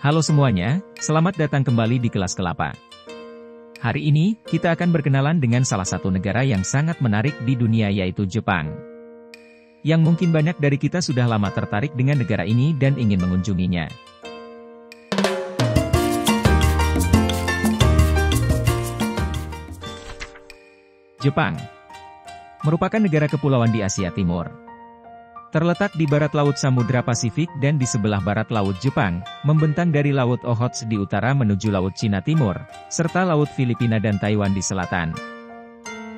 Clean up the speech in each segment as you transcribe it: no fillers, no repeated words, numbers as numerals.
Halo semuanya, selamat datang kembali di Kelas Kelapa. Hari ini, kita akan berkenalan dengan salah satu negara yang sangat menarik di dunia yaitu Jepang. Yang mungkin banyak dari kita sudah lama tertarik dengan negara ini dan ingin mengunjunginya. Jepang merupakan negara kepulauan di Asia Timur. Terletak di barat Laut Samudra Pasifik dan di sebelah barat Laut Jepang, membentang dari Laut Okhotsk di utara menuju Laut Cina Timur, serta Laut Filipina dan Taiwan di selatan.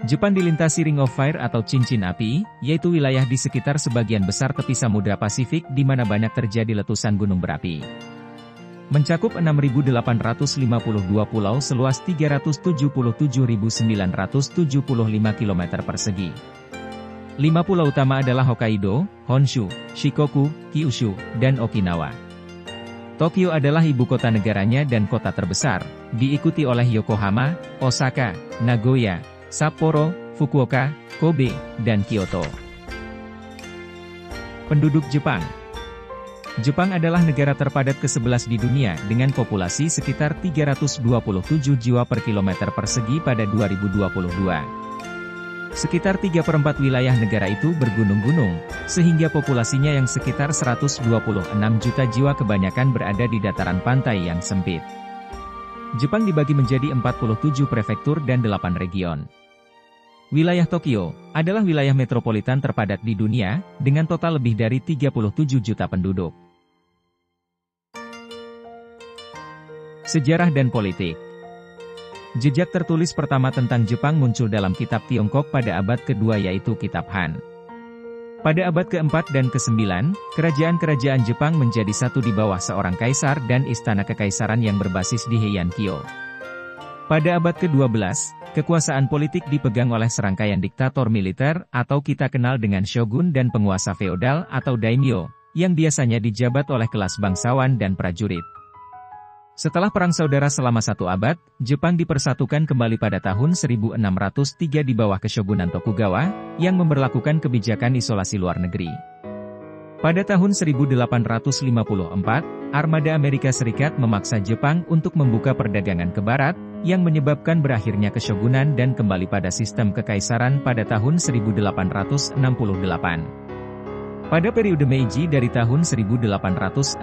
Jepang dilintasi Ring of Fire atau cincin api, yaitu wilayah di sekitar sebagian besar tepi Samudra Pasifik di mana banyak terjadi letusan gunung berapi. Mencakup 6.852 pulau seluas 377.975 km persegi. 5 pulau utama adalah Hokkaido, Honshu, Shikoku, Kyushu, dan Okinawa. Tokyo adalah ibu kota negaranya dan kota terbesar, diikuti oleh Yokohama, Osaka, Nagoya, Sapporo, Fukuoka, Kobe, dan Kyoto. Penduduk Jepang. Jepang adalah negara terpadat ke-11 di dunia dengan populasi sekitar 327 jiwa per kilometer persegi pada 2022. Sekitar 3/4 wilayah negara itu bergunung-gunung, sehingga populasinya yang sekitar 126 juta jiwa kebanyakan berada di dataran pantai yang sempit. Jepang dibagi menjadi 47 prefektur dan 8 region. Wilayah Tokyo adalah wilayah metropolitan terpadat di dunia, dengan total lebih dari 37 juta penduduk. Sejarah dan politik. Jejak tertulis pertama tentang Jepang muncul dalam kitab Tiongkok pada abad kedua yaitu Kitab Han. Pada abad ke-4 dan ke-9, kerajaan-kerajaan Jepang menjadi satu di bawah seorang kaisar dan istana kekaisaran yang berbasis di Heian-kyo. Pada abad ke-12, kekuasaan politik dipegang oleh serangkaian diktator militer atau kita kenal dengan shogun dan penguasa feodal atau daimyo, yang biasanya dijabat oleh kelas bangsawan dan prajurit. Setelah Perang Saudara selama 1 abad, Jepang dipersatukan kembali pada tahun 1603 di bawah Keshogunan Tokugawa, yang memberlakukan kebijakan isolasi luar negeri. Pada tahun 1854, armada Amerika Serikat memaksa Jepang untuk membuka perdagangan ke barat, yang menyebabkan berakhirnya Keshogunan dan kembali pada sistem kekaisaran pada tahun 1868. Pada periode Meiji dari tahun 1868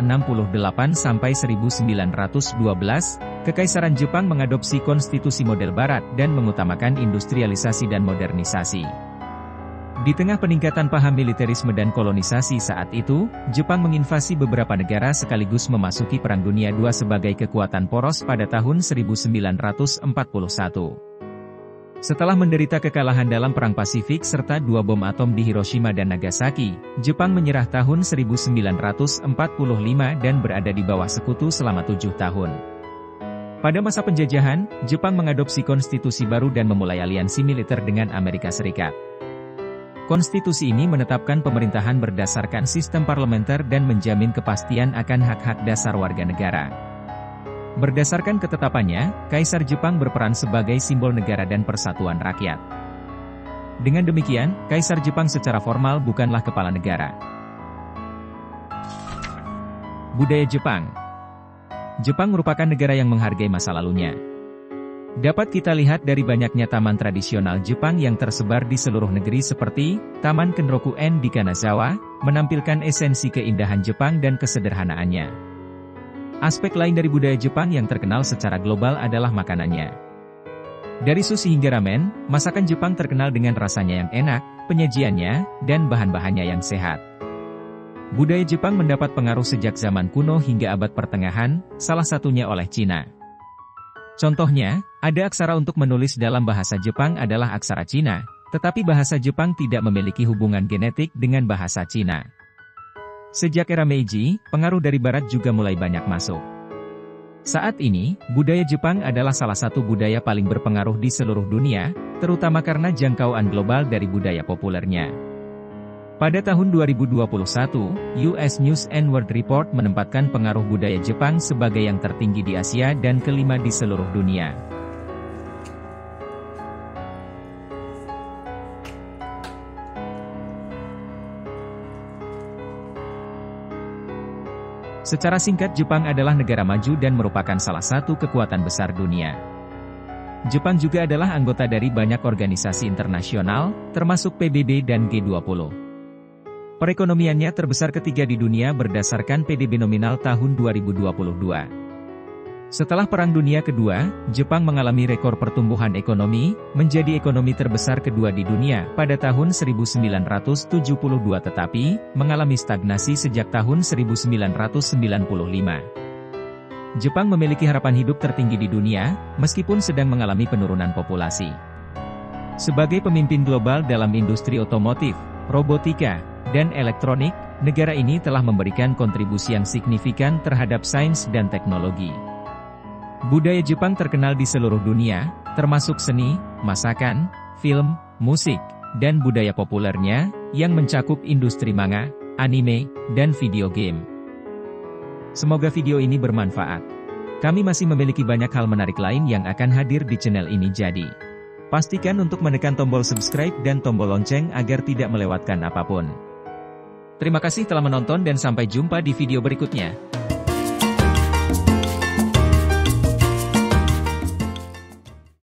sampai 1912, Kekaisaran Jepang mengadopsi konstitusi model barat dan mengutamakan industrialisasi dan modernisasi. Di tengah peningkatan paham militerisme dan kolonisasi saat itu, Jepang menginvasi beberapa negara sekaligus memasuki Perang Dunia II sebagai kekuatan poros pada tahun 1941. Setelah menderita kekalahan dalam Perang Pasifik serta 2 bom atom di Hiroshima dan Nagasaki, Jepang menyerah tahun 1945 dan berada di bawah sekutu selama 7 tahun. Pada masa penjajahan, Jepang mengadopsi konstitusi baru dan memulai aliansi militer dengan Amerika Serikat. Konstitusi ini menetapkan pemerintahan berdasarkan sistem parlementer dan menjamin kepastian akan hak-hak dasar warga negara. Berdasarkan ketetapannya, Kaisar Jepang berperan sebagai simbol negara dan persatuan rakyat. Dengan demikian, Kaisar Jepang secara formal bukanlah kepala negara. Budaya Jepang. Jepang merupakan negara yang menghargai masa lalunya. Dapat kita lihat dari banyaknya taman tradisional Jepang yang tersebar di seluruh negeri seperti Taman Kenroku-en di Kanazawa, menampilkan esensi keindahan Jepang dan kesederhanaannya. Aspek lain dari budaya Jepang yang terkenal secara global adalah makanannya. Dari sushi hingga ramen, masakan Jepang terkenal dengan rasanya yang enak, penyajiannya, dan bahan-bahannya yang sehat. Budaya Jepang mendapat pengaruh sejak zaman kuno hingga abad pertengahan, salah satunya oleh Cina. Contohnya, ada aksara untuk menulis dalam bahasa Jepang adalah aksara Cina, tetapi bahasa Jepang tidak memiliki hubungan genetik dengan bahasa Cina. Sejak era Meiji, pengaruh dari barat juga mulai banyak masuk. Saat ini, budaya Jepang adalah salah satu budaya paling berpengaruh di seluruh dunia, terutama karena jangkauan global dari budaya populernya. Pada tahun 2021, US News & World Report menempatkan pengaruh budaya Jepang sebagai yang tertinggi di Asia dan kelima di seluruh dunia. Secara singkat, Jepang adalah negara maju dan merupakan salah satu kekuatan besar dunia. Jepang juga adalah anggota dari banyak organisasi internasional, termasuk PBB dan G20. Perekonomiannya terbesar ketiga di dunia berdasarkan PDB nominal tahun 2022. Setelah Perang Dunia Kedua, Jepang mengalami rekor pertumbuhan ekonomi, menjadi ekonomi terbesar kedua di dunia pada tahun 1972 tetapi, mengalami stagnasi sejak tahun 1995. Jepang memiliki harapan hidup tertinggi di dunia, meskipun sedang mengalami penurunan populasi. Sebagai pemimpin global dalam industri otomotif, robotika, dan elektronik, negara ini telah memberikan kontribusi yang signifikan terhadap sains dan teknologi. Budaya Jepang terkenal di seluruh dunia, termasuk seni, masakan, film, musik, dan budaya populernya, yang mencakup industri manga, anime, dan video game. Semoga video ini bermanfaat. Kami masih memiliki banyak hal menarik lain yang akan hadir di channel ini, jadi pastikan untuk menekan tombol subscribe dan tombol lonceng agar tidak melewatkan apapun. Terima kasih telah menonton dan sampai jumpa di video berikutnya.